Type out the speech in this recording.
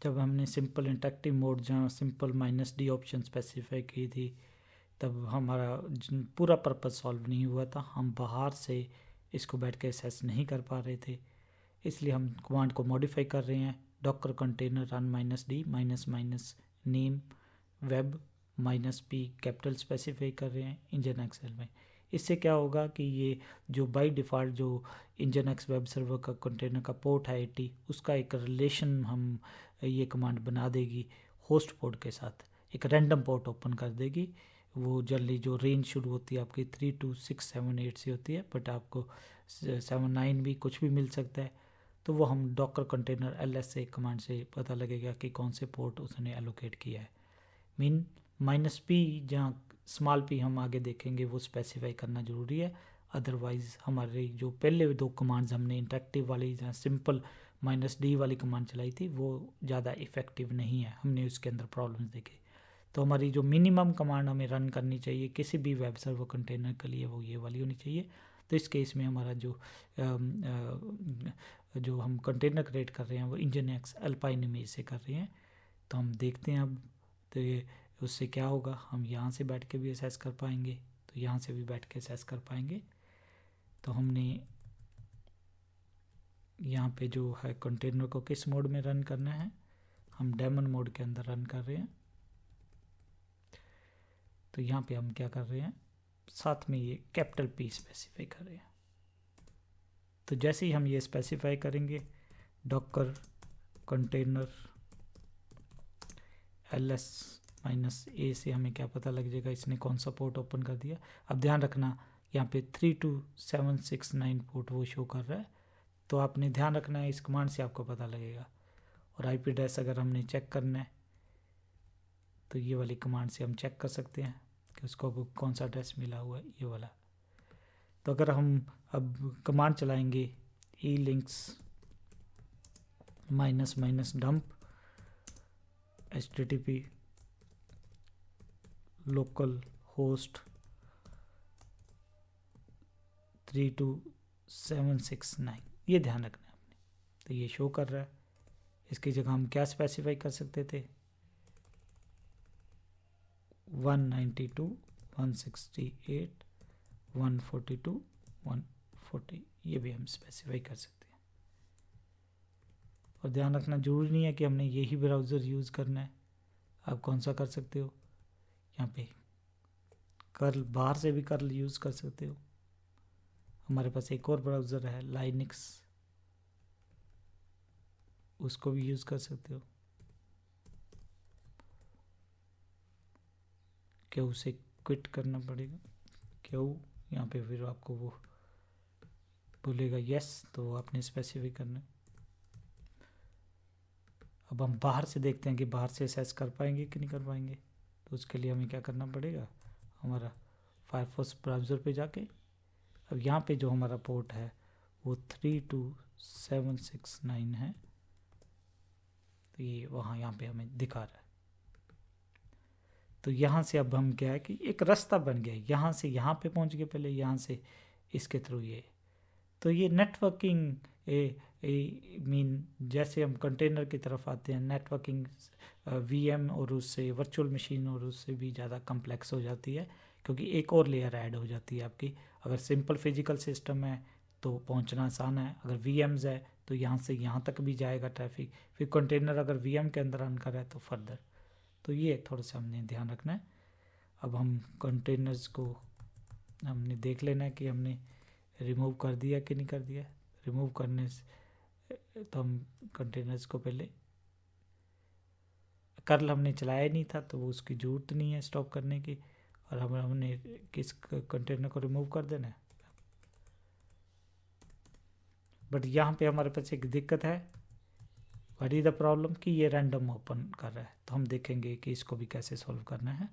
जब हमने simple interactive mode जहाँ सिंपल -d ऑप्शन स्पेसिफाई की थी, तब हमारा पूरा पर्पस सॉल्व नहीं हुआ था। हम बाहर से इसको बैठ के एसेस नहीं कर पा रहे थे, इसलिए हम कमांड को मॉडिफाई कर रहे हैं। Docker container run -d -name web -p capital specify कर रहे हैं इंजन एक्सेल में। इससे क्या होगा कि ये जो बाय डिफ़ॉल्ट जो इंजन एक्स वेब सर्वर का कंटेनर का पोर्ट है 80, उसका एक रिलेशन हम ये कमांड बना देगी होस्ट पोर्ट के साथ, एक रैंडम पोर्ट ओपन कर देगी। वो जनरली जो रेंज शुरू होती है आपकी 32678 से होती है, बट आपको 79 भी कुछ भी मिल सकता है। तो वो हम डॉकर कंटेनर LSA कमांड से पता लगेगा कि कौन से पोर्ट उसने एलोकेट किया है। मीन -p जहाँ स्मॉल p हम आगे देखेंगे वो स्पेसिफाई करना ज़रूरी है, अदरवाइज़ हमारे जो पहले 2 कमांड्स हमने इंटरेक्टिव वाली जहाँ सिंपल -d वाली कमांड चलाई थी वो ज़्यादा इफ़ेक्टिव नहीं है, हमने उसके अंदर प्रॉब्लम्स देखे। तो हमारी जो मिनिमम कमांड हमें रन करनी चाहिए किसी भी वेब सर्वर कंटेनर के लिए वो ये वाली होनी चाहिए। तो इस केस में हमारा जो हम कंटेनर क्रिएट कर रहे हैं वो इंजन एक्स अल्पाइन इमेज से कर रहे हैं। तो हम देखते हैं अब, तो ये उससे क्या होगा, हम यहाँ से बैठ के भी असेस कर पाएंगे, तो यहाँ से भी बैठ के असेस कर पाएंगे। तो हमने यहाँ पे जो है कंटेनर को किस मोड में रन करना है, हम डेमन मोड के अंदर रन कर रहे हैं। तो यहाँ पे हम क्या कर रहे हैं, साथ में ये कैपिटल P स्पेसिफाई कर रहे हैं। तो जैसे ही हम ये स्पेसिफाई करेंगे डॉकर कंटेनर ls -a से हमें क्या पता लग जाएगा इसने कौन सा पोर्ट ओपन कर दिया। अब ध्यान रखना यहाँ पे 32769 पोर्ट वो शो कर रहा है, तो आपने ध्यान रखना है, इस कमांड से आपको पता लगेगा। और IP एड्रेस अगर हमने चेक करना है तो ये वाली कमांड से हम चेक कर सकते हैं कि उसको कौन सा एड्रेस मिला हुआ है, ये वाला। तो अगर हम अब कमांड चलाएंगे elinks --dump http local host 32769, ये ध्यान रखना है आपने। तो ये शो कर रहा है, इसकी जगह हम क्या स्पेसिफाई कर सकते थे, 192.168.142.140 ये भी हम स्पेसिफाई कर सकते हैं। और ध्यान रखना जरूरी नहीं है कि हमने यही ब्राउज़र यूज़ करना है, आप कौन सा कर सकते हो, यहाँ पे कर्ल बाहर से भी कर्ल यूज़ कर सकते हो। हमारे पास एक और ब्राउज़र है लाइनक्स, उसको भी यूज़ कर सकते हो। क्या उसे क्विट करना पड़ेगा, क्यों यहाँ पे फिर आपको वो बोलेगा यस, तो आपने स्पेसिफाई करना है। अब हम बाहर से देखते हैं कि बाहर से असेस कर पाएंगे कि नहीं कर पाएंगे। तो उसके लिए हमें क्या करना पड़ेगा, हमारा फायरफॉक्स ब्राउज़र पे जाके अब यहाँ पे जो हमारा पोर्ट है वो 32769 है, तो ये वहाँ यहाँ पे हमें दिखा रहा है। तो यहाँ से अब हम क्या है कि एक रास्ता बन गया, यहाँ से यहाँ पे पहुँच गए, पहले यहाँ से इसके थ्रू ये। तो ये नेटवर्किंग मीन जैसे हम कंटेनर की तरफ आते हैं, नेटवर्किंग VM और उससे वर्चुअल मशीन और उससे भी ज़्यादा कम्प्लेक्स हो जाती है, क्योंकि एक और लेयर ऐड हो जाती है आपकी। अगर सिंपल फिजिकल सिस्टम है तो पहुंचना आसान है, अगर VMs है तो यहाँ से यहाँ तक भी जाएगा ट्रैफिक, फिर कंटेनर अगर VM के अंदर रन कर रहा है तो फर्दर। तो ये थोड़ा सा हमने ध्यान रखना है। अब हम कंटेनर्स को हमने देख लेना है कि हमने रिमूव कर दिया कि नहीं कर दिया। रिमूव करने से तो हम कंटेनर्स को पहले कर्ल हमने चलाया नहीं था तो वो उसकी ज़रूरत नहीं है स्टॉप करने की, और हमने किस कंटेनर को रिमूव कर देना है। बट यहाँ पे हमारे पास एक दिक्कत है, व्हाट इज द प्रॉब्लम, कि ये रैंडम ओपन कर रहा है। तो हम देखेंगे कि इसको भी कैसे सॉल्व करना है।